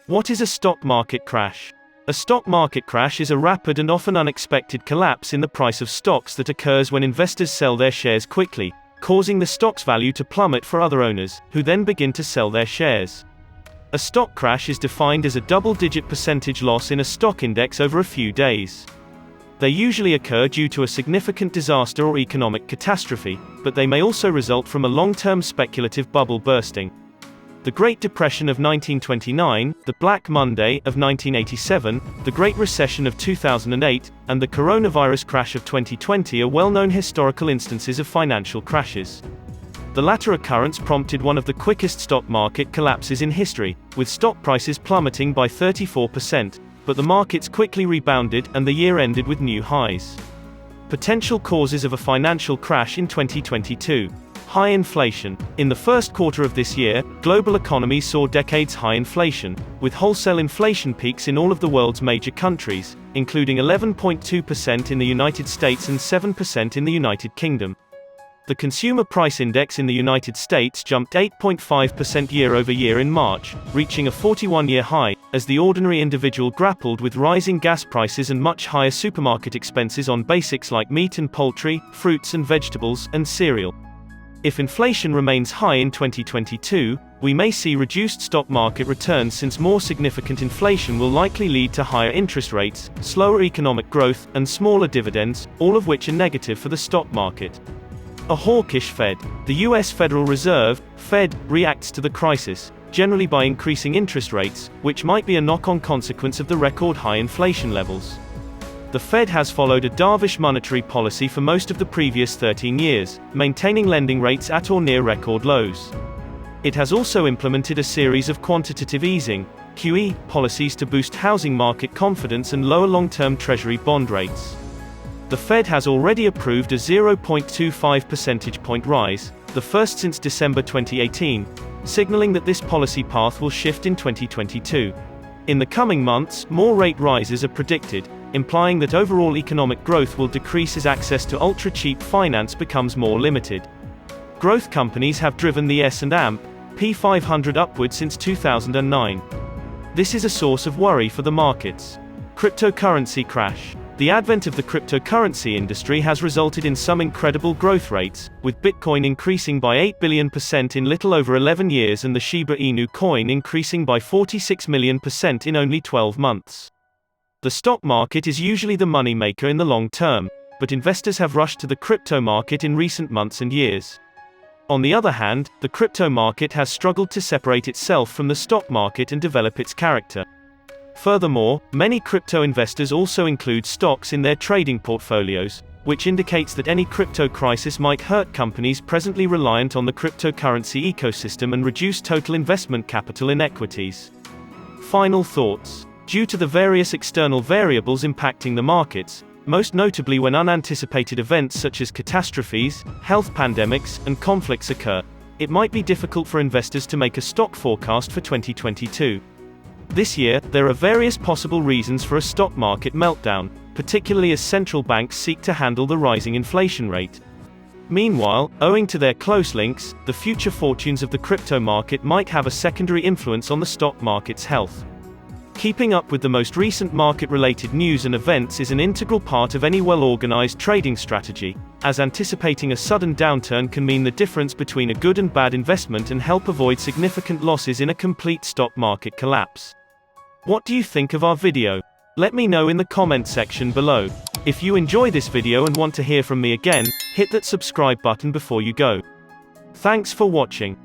What is a stock market crash? A stock market crash is a rapid and often unexpected collapse in the price of stocks that occurs when investors sell their shares quickly, causing the stock's value to plummet for other owners, who then begin to sell their shares. A stock crash is defined as a double-digit percentage loss in a stock index over a few days. They usually occur due to a significant disaster or economic catastrophe, but they may also result from a long-term speculative bubble bursting. The Great Depression of 1929, the Black Monday of 1987, the Great Recession of 2008, and the coronavirus crash of 2020 are well-known historical instances of financial crashes. The latter occurrence prompted one of the quickest stock market collapses in history, with stock prices plummeting by 34%, but the markets quickly rebounded and the year ended with new highs. Potential causes of a financial crash in 2022. High inflation. In the first quarter of this year, global economies saw decades-high inflation, with wholesale inflation peaks in all of the world's major countries, including 11.2% in the United States and 7% in the United Kingdom. The Consumer Price Index in the United States jumped 8.5% year-over-year in March, reaching a 41-year high, as the ordinary individual grappled with rising gas prices and much higher supermarket expenses on basics like meat and poultry, fruits and vegetables, and cereal. If inflation remains high in 2022, we may see reduced stock market returns since more significant inflation will likely lead to higher interest rates, slower economic growth, and smaller dividends, all of which are negative for the stock market. A hawkish Fed. The U.S. Federal Reserve, Fed, reacts to the crisis, generally by increasing interest rates, which might be a knock-on consequence of the record-high inflation levels. The Fed has followed a dovish monetary policy for most of the previous 13 years, maintaining lending rates at or near record lows. It has also implemented a series of quantitative easing, QE, policies to boost housing market confidence and lower long-term Treasury bond rates. The Fed has already approved a 0.25 percentage point rise, the first since December 2018, signaling that this policy path will shift in 2022. In the coming months, more rate rises are predicted, implying that overall economic growth will decrease as access to ultra-cheap finance becomes more limited. Growth companies have driven the S&P 500 upward since 2009. This is a source of worry for the markets. Cryptocurrency crash. The advent of the cryptocurrency industry has resulted in some incredible growth rates, with Bitcoin increasing by 8 billion% in little over 11 years and the Shiba Inu coin increasing by 46 million% in only 12 months. The stock market is usually the money maker in the long term, but investors have rushed to the crypto market in recent months and years. On the other hand, the crypto market has struggled to separate itself from the stock market and develop its character. Furthermore, many crypto investors also include stocks in their trading portfolios, which indicates that any crypto crisis might hurt companies presently reliant on the cryptocurrency ecosystem and reduce total investment capital in equities. Final thoughts. Due to the various external variables impacting the markets, most notably when unanticipated events such as catastrophes, health pandemics, and conflicts occur, it might be difficult for investors to make a stock forecast for 2022. This year, there are various possible reasons for a stock market meltdown, particularly as central banks seek to handle the rising inflation rate. Meanwhile, owing to their close links, the future fortunes of the crypto market might have a secondary influence on the stock market's health. Keeping up with the most recent market-related news and events is an integral part of any well-organized trading strategy, as anticipating a sudden downturn can mean the difference between a good and bad investment and help avoid significant losses in a complete stock market collapse. What do you think of our video? Let me know in the comment section below. If you enjoy this video and want to hear from me again, hit that subscribe button before you go. Thanks for watching.